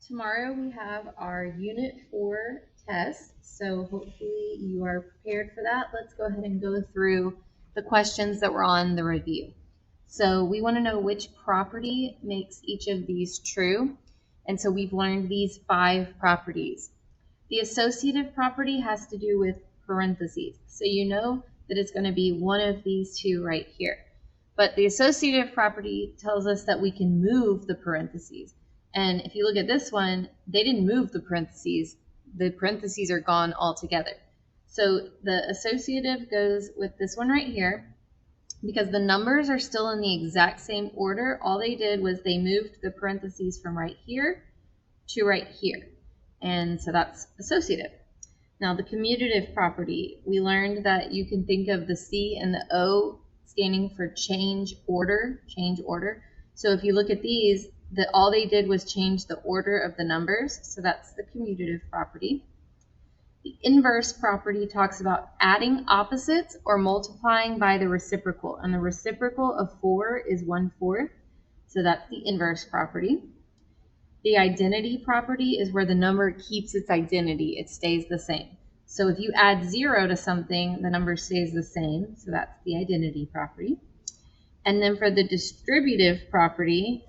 Tomorrow we have our Unit 4 test, so hopefully you are prepared for that. Let's go ahead and go through the questions that were on the review. So we want to know which property makes each of these true, and so we've learned these 5 properties. The associative property has to do with parentheses, so you know that it's going to be one of these two right here. But the associative property tells us that we can move the parentheses. And if you look at this one, they didn't move the parentheses. The parentheses are gone altogether. So the associative goes with this one right here. Because the numbers are still in the exact same order, all they did was they moved the parentheses from right here to right here. And so that's associative. Now the commutative property, we learned that you can think of the C and the O standing for change order. So if you look at these, all they did was change the order of the numbers, so that's the commutative property. The inverse property talks about adding opposites or multiplying by the reciprocal, and the reciprocal of 4 is 1/4, so that's the inverse property. The identity property is where the number keeps its identity, it stays the same. So if you add 0 to something, the number stays the same, so that's the identity property. And then for the distributive property,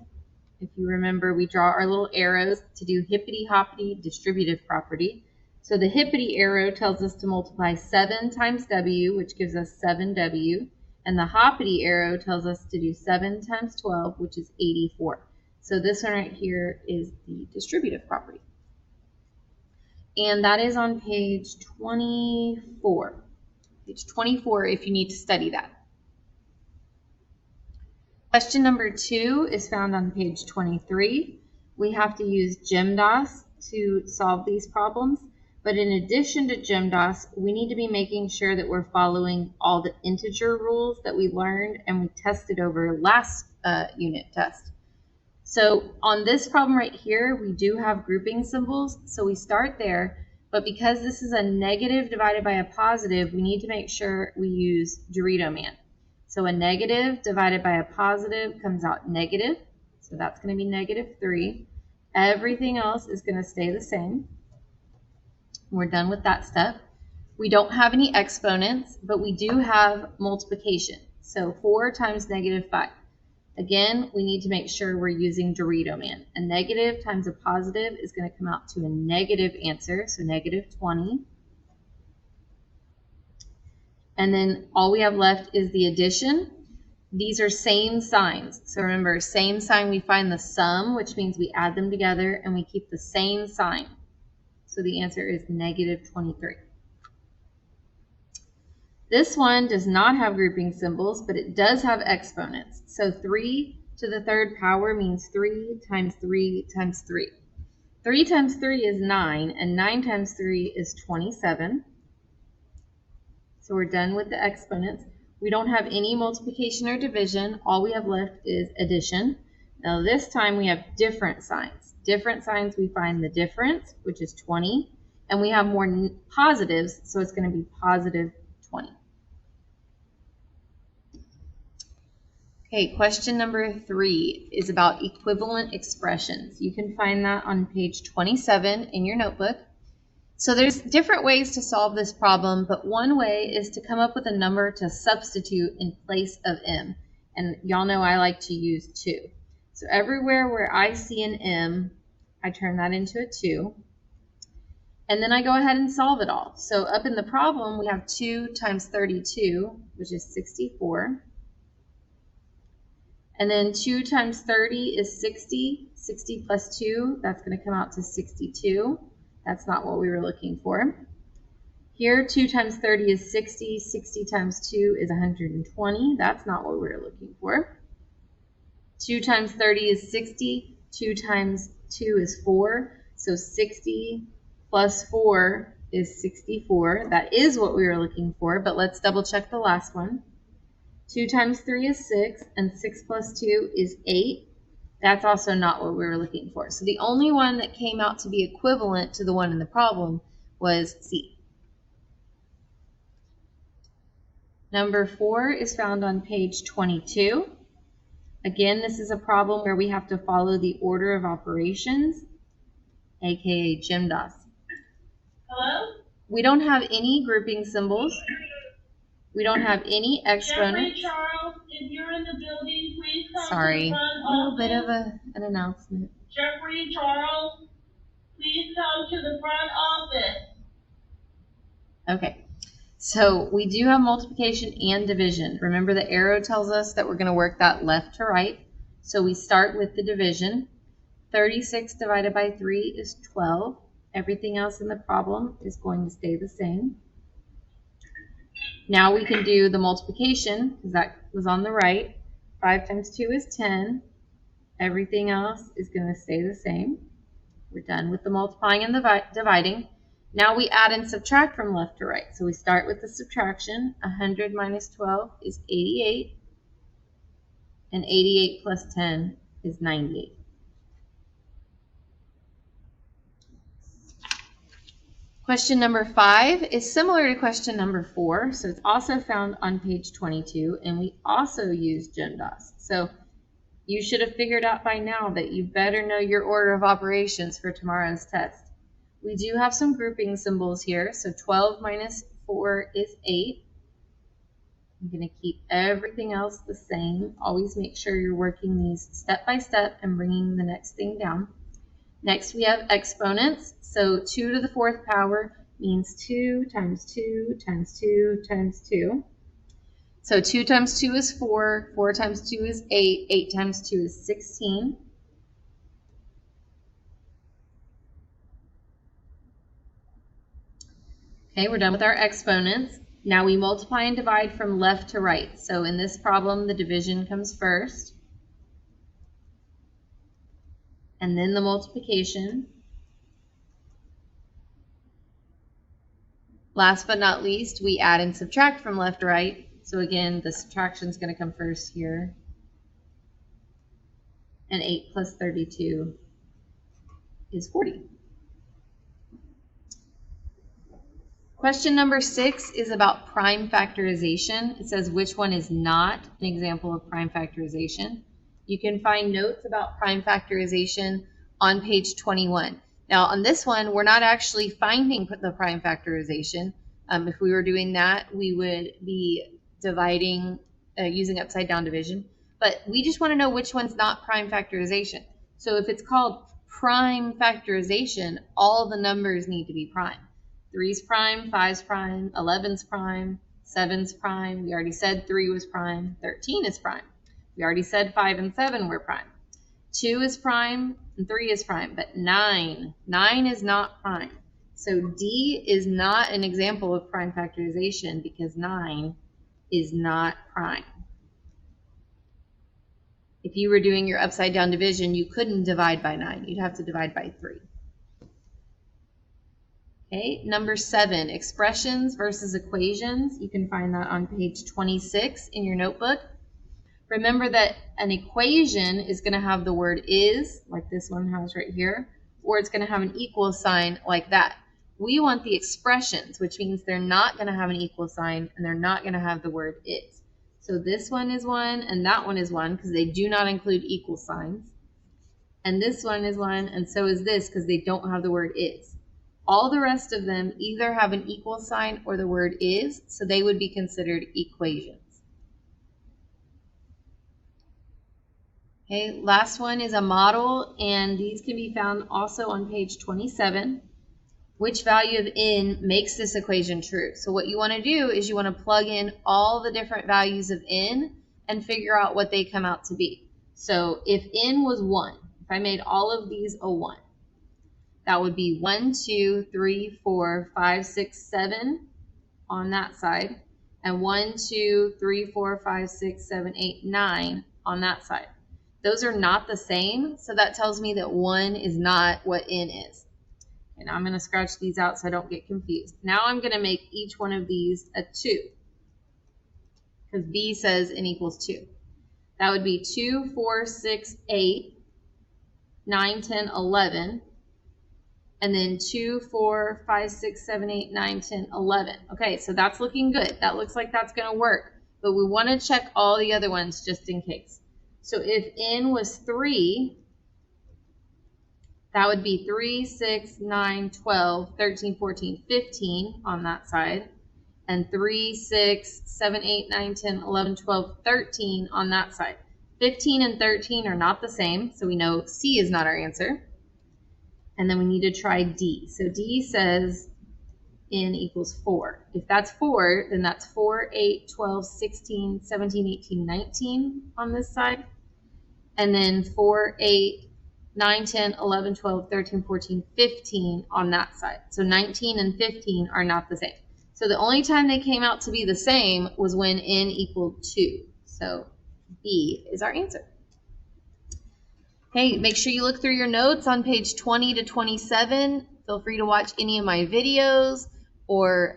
if you remember, we draw our little arrows to do hippity-hoppity distributive property. So the hippity arrow tells us to multiply 7 times W, which gives us 7W. And the hoppity arrow tells us to do 7 times 12, which is 84. So this one right here is the distributive property. And that is on page 24. Page 24 if you need to study that. Question number 2 is found on page 23. We have to use GEMDAS to solve these problems, but in addition to GEMDAS, we need to be making sure that we're following all the integer rules that we learned and we tested over last unit test. So on this problem right here, we do have grouping symbols, so we start there, but because this is a negative divided by a positive, we need to make sure we use Dorito Man. So a negative divided by a positive comes out negative. So that's going to be -3. Everything else is going to stay the same. We're done with that step. We don't have any exponents, but we do have multiplication. So 4 times -5. Again, we need to make sure we're using Dorito Man. A negative times a positive is going to come out to a negative answer, so -20. And then all we have left is the addition. These are same signs. So remember, same sign, we find the sum, which means we add them together and we keep the same sign. So the answer is -23. This one does not have grouping symbols, but it does have exponents. So 3 to the 3rd power means 3 times 3 times 3. 3 times 3 is 9, and 9 times 3 is 27. So we're done with the exponents. We don't have any multiplication or division. All we have left is addition. Now this time we have different signs. Different signs, we find the difference, which is 20, and we have more positives, so it's going to be +20. Okay, question number 3 is about equivalent expressions. You can find that on page 27 in your notebook. So there's different ways to solve this problem, but one way is to come up with a number to substitute in place of m. And y'all know I like to use 2. So everywhere where I see an m, I turn that into a 2. And then I go ahead and solve it all. So up in the problem, we have 2 times 32, which is 64. And then 2 times 30 is 60. 60 plus 2, that's going to come out to 62. That's not what we were looking for. Here, 2 times 30 is 60. 60 times 2 is 120. That's not what we were looking for. 2 times 30 is 60. 2 times 2 is 4. So 60 plus 4 is 64. That is what we were looking for, but let's double check the last one. 2 times 3 is 6, and 6 plus 2 is 8. That's also not what we were looking for. So the only one that came out to be equivalent to the one in the problem was C. Number 4 is found on page 22. Again, this is a problem where we have to follow the order of operations. aka GEMDAS. Hello? We don't have any grouping symbols. We don't have any exponents. Jeffrey Charles, if you're in the building, please come Sorry, to the front a little bit office. of an announcement. Jeffrey Charles, please come to the front office. Okay, so we do have multiplication and division. Remember, the arrow tells us that we're going to work that left to right. So we start with the division. 36 divided by 3 is 12. Everything else in the problem is going to stay the same. Now we can do the multiplication, because that was on the right. 5 times 2 is 10. Everything else is going to stay the same. We're done with the multiplying and the dividing. Now we add and subtract from left to right. So we start with the subtraction. 100 minus 12 is 88. And 88 plus 10 is 98. Question number 5 is similar to question number 4, so it's also found on page 22, and we also use GEMDAS. So you should have figured out by now that you better know your order of operations for tomorrow's test. We do have some grouping symbols here, so 12 minus 4 is 8. I'm going to keep everything else the same. Always make sure you're working these step by step and bringing the next thing down. Next, we have exponents. So 2 to the 4th power means 2 times 2 times 2 times 2. So 2 times 2 is 4. 4 times 2 is 8. 8 times 2 is 16. Okay, we're done with our exponents. Now we multiply and divide from left to right. So in this problem, the division comes first, and then the multiplication. Last but not least, we add and subtract from left to right. So again, the subtraction is going to come first here. And 8 plus 32 is 40. Question number 6 is about prime factorization. It says which one is not an example of prime factorization. You can find notes about prime factorization on page 21. Now on this one, we're not actually finding the prime factorization. If we were doing that, we would be dividing using upside down division. But we just want to know which one's not prime factorization. So if it's called prime factorization, all the numbers need to be prime. 3's prime, 5's prime, 11's prime, 7's prime. We already said 3 was prime. 13 is prime. We already said 5 and 7 were prime. 2 is prime and 3 is prime, but 9 is not prime. So D is not an example of prime factorization because 9 is not prime. If you were doing your upside down division, you couldn't divide by 9. You'd have to divide by 3. Okay, number 7, expressions versus equations. You can find that on page 26 in your notebook. Remember that an equation is going to have the word is, like this one has right here, or it's going to have an equal sign like that. We want the expressions, which means they're not going to have an equal sign and they're not going to have the word is. So this one is 1 and that one is 1 because they do not include equal signs. And this one is 1 and so is this because they don't have the word is. All the rest of them either have an equal sign or the word is, so they would be considered equations. Okay, last one is a model, and these can be found also on page 27. Which value of n makes this equation true? So what you want to do is you want to plug in all the different values of n and figure out what they come out to be. So if n was 1, if I made all of these a 1, that would be 1, 2, 3, 4, 5, 6, 7 on that side, and 1, 2, 3, 4, 5, 6, 7, 8, 9 on that side. Those are not the same, so that tells me that 1 is not what n is. And I'm going to scratch these out so I don't get confused. Now I'm going to make each one of these a 2, because B says n equals 2. That would be 2, 4, 6, 8, 9, 10, 11. And then 2, 4, 5, 6, 7, 8, 9, 10, 11. Okay, so that's looking good. That looks like that's going to work. But we want to check all the other ones just in case. So if n was 3, That would be 3, 6, 9, 12, 13, 14, 15 on that side. And 3, 6, 7, 8, 9, 10, 11, 12, 13 on that side. 15 and 13 are not the same, so we know C is not our answer. And then we need to try D. So D says N equals 4. If that's 4, then that's 4, 8, 12, 16, 17, 18, 19 on this side. And then 4, 8, 9, 10, 11, 12, 13, 14, 15 on that side. So 19 and 15 are not the same. So the only time they came out to be the same was when N equaled 2. So B is our answer. Hey, make sure you look through your notes on page 20 to 27. Feel free to watch any of my videos or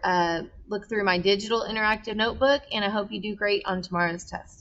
look through my digital interactive notebook, and I hope you do great on tomorrow's test.